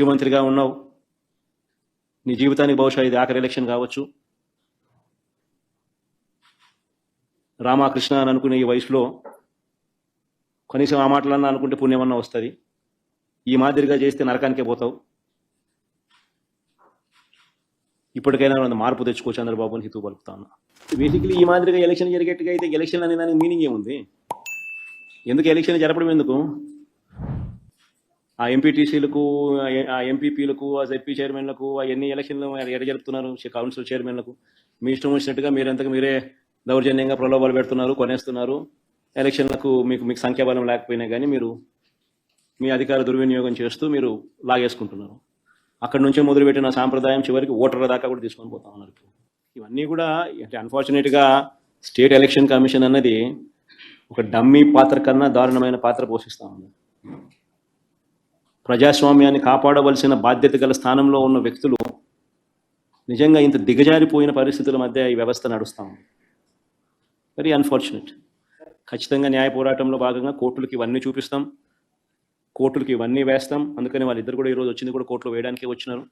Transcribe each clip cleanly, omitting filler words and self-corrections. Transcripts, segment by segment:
ముఖ్యమంత్రిగా ఉన్నావు, నీ జీవితానికి బహుశా ఇది ఆఖరి ఎలక్షన్ కావచ్చు. రామకృష్ణ అని అనుకునే ఈ వయసులో కనీసం ఆ మాటలన్నా అనుకుంటే పుణ్యమన్నా వస్తుంది. ఈ మాదిరిగా చేస్తే నరకానికే పోతావు. ఇప్పటికైనా మార్పు తెచ్చుకో చంద్రబాబు అని హితవు పలుకుతా ఉన్నా. బేసిక్లీ ఈ మాదిరిగా ఎలక్షన్ జరిగేట్టుగా అయితే ఎలక్షన్ అనే దానికి మీనింగ్ ఏముంది? ఎందుకు ఎలక్షన్ జరపడం ఎందుకు? ఆ ఎంపీటీసీలకు, ఆ ఎంపీపీలకు, ఆ జెడ్పీ చైర్మన్లకు ఎన్ని ఎలక్షన్లు ఎడ జరుపుతున్నారు? కౌన్సిల్ చైర్మన్లకు మీ ఇష్టం వచ్చినట్టుగా మీరంతకు మీరే దౌర్జన్యంగా ప్రలోభాలు పెడుతున్నారు, కొనేస్తున్నారు. ఎలక్షన్లకు మీకు సంఖ్యాబలం లేకపోయినా కానీ మీరు మీ అధికార దుర్వినియోగం చేస్తూ మీరు లాగేసుకుంటున్నారు. అక్కడి నుంచే మొదలుపెట్టిన సాంప్రదాయం చివరికి ఓటర్ల దాకా కూడా తీసుకొని పోతా ఉన్నారు. ఇవన్నీ కూడా అంటే అన్ఫార్చునేట్గా స్టేట్ ఎలక్షన్ కమిషన్ అన్నది ఒక డమ్మీ పాత్ర కన్నా దారుణమైన పాత్ర పోషిస్తూ ఉంది. ప్రజాస్వామ్యాన్ని కాపాడవలసిన బాధ్యత గల స్థానంలో ఉన్న వ్యక్తులు నిజంగా ఇంత దిగజారిపోయిన పరిస్థితుల మధ్య ఈ వ్యవస్థ నడుస్తూ ఉంది. Very unfortunate. ఖచ్చితంగా న్యాయ పోరాటంలో భాగంగా కోర్టులకి ఇవన్నీ చూపిస్తాం, కోర్టులకి ఇవన్నీ వేస్తాం. అందుకని వాళ్ళిద్దరు కూడా ఈరోజు వచ్చింది కూడా కోర్టులో వేయడానికే వచ్చినారు.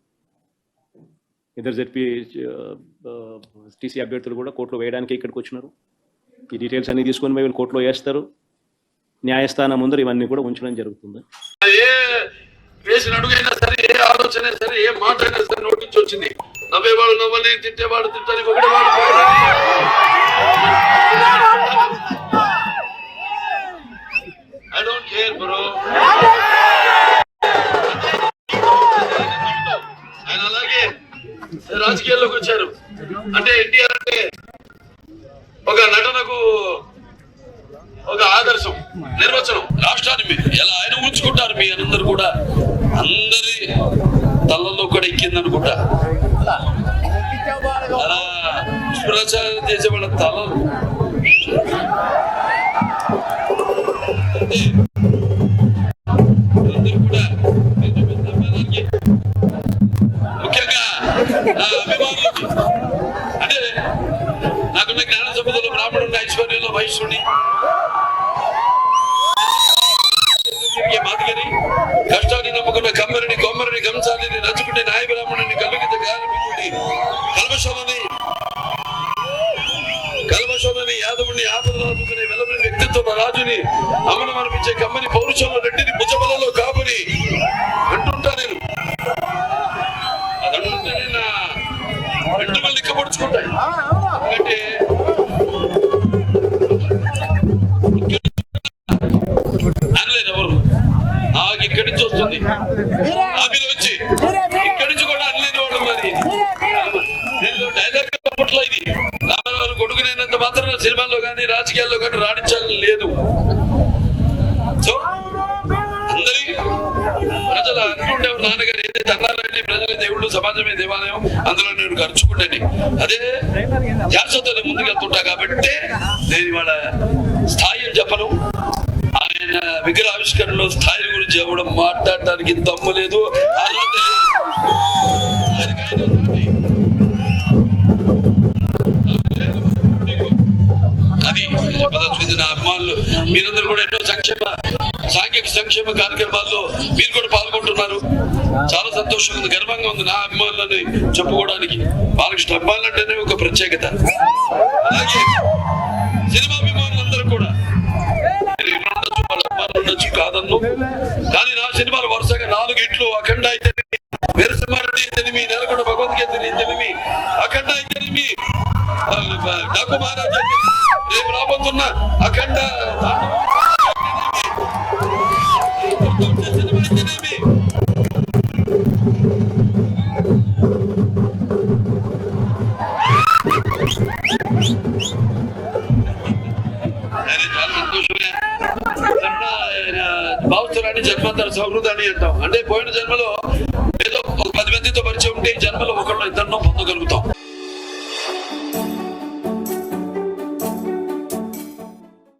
ఇద్దరు జెడ్పీ టీసీ అభ్యర్థులు కూడా కోర్టులో వేయడానికే ఇక్కడికి వచ్చినారు. ఈ డీటెయిల్స్ అన్ని తీసుకొని పోయి కోర్టులో వేస్తారు. న్యాయస్థానం ముందర ఇవన్నీ కూడా ఉంచడం జరుగుతుంది. వేసిన అడుగైనా సరే, ఏ ఆలోచన సరే, ఏ మాట అయినా సరే నోటి నుంచి వచ్చింది. నవ్వేవాడు నవ్వాలి, తిట్టేవాడు తిట్టని, ఒకటేవాడు I don't care, bro. ఆయన అలాగే రాజకీయాల్లోకి వచ్చారు. అంటే ఎన్టీఆర్ అంటే ఒక నటనకు ఒక ఆదర్శం, నిర్వచనం. రాష్ట్రాన్ని ఎలా ఆయన ఉంచుకుంటారు మీ అందరు కూడా, అందరి తలలో కూడా ఎక్కిందనుకుంటా. అలా ప్రచారం చేసే వాళ్ళ తలలు ముఖ్యంగా అభిమానులకి, అంటే నాకున్న జ్ఞాన సంపదలో బ్రాహ్మణుని, ఐశ్వర్యంలో వైశ్యుని, మాదిగని, కష్టాన్ని నమ్ముకున్న కమ్మరిని, కొమ్మరిని, కంసాలిని, నచ్చుకునే నాయ బ్రాహ్మణుని, కలుగిత కార్మికుడిని, కల్మషోలని, యాదవుని, ఆపదలాదుకునే వెలమని వ్యక్తిత్వం రాజుని, అమనం అనిపించే కమ్మని, పౌరుషంలో రెడ్డిని, భుజబలలో కాపుని అంటుంటా నేను. అదంటే నా వెంట్రుకలు లిక్కపడుచుకుంటాయి. ఎందుకంటే అనలేదు ఎవరు. నాకు ఇక్కడి నుంచి వస్తుంది, ఆమె వచ్చి ఇక్కడి నుంచి కూడా అనలేని వాడు. మరి డైలాగ్ అప్పట్లో ఇది రామారావు కొడుకునైనంత మాత్రం సినిమాల్లో కానీ రాజకీయాల్లో కానీ రాణించాలని లేదు. సో అందరి ప్రజలు అనుకుంటేవారు, నాన్నగారు ఏదైతే అన్నారంటే ప్రజల దేవుళ్ళు, సమాజమే దేవాలయం, అందులో నేను ఖర్చుకుంటాను. అదే ధ్యాసతో ముందుకెళ్తుంటా. కాబట్టి నేను ఇవాళ స్థాయి చెప్పను. ఆయన విగ్రహావిష్కరణలో స్థాయి గురించి ఎవడం మాట్లాడటానికి దమ్ము లేదు. అది నా అభిమానులు మీరందరూ కూడా ఎన్నో సాంఘిక సంక్షేమ కార్యక్రమాల్లో మీరు కూడా పాల్గొంటున్నారు. చాలా సంతోషంగా ఉంది, గర్వంగా ఉంది నా అభిమానులని చెప్పుకోవడానికి. బాలకృష్ణ అభిమానులు అంటేనే ఒక ప్రత్యేకత. అలాగే సినిమా అభిమానులందరూ కూడా ఉండొచ్చు, కాదన్ను. కానీ నా సినిమాలు వరుసగా 4 హిట్లు. అఖండ అయితేనేమి, వీరసింహారెడ్డి అయితేనేమి, నెలకొండ భగవద్గీత అయితేనేమి, అఖండ అయితేనేమి, డాకు మహారాజ్ అయితేనేమి, రేపు రాబోతున్న అఖండ సినిమా అయితేనేమి, చాలా సంతోషమే. భావస్తురాన్ని జన్మంతర సౌహృదాన్ని అంటాం. అంటే పోయిన జన్మలో ఏదో 10 మందితో పరిచయం ఉంటే ఈ జన్మలో ఒకళ్ళు ఇద్దరినో పొందగలుగుతాం.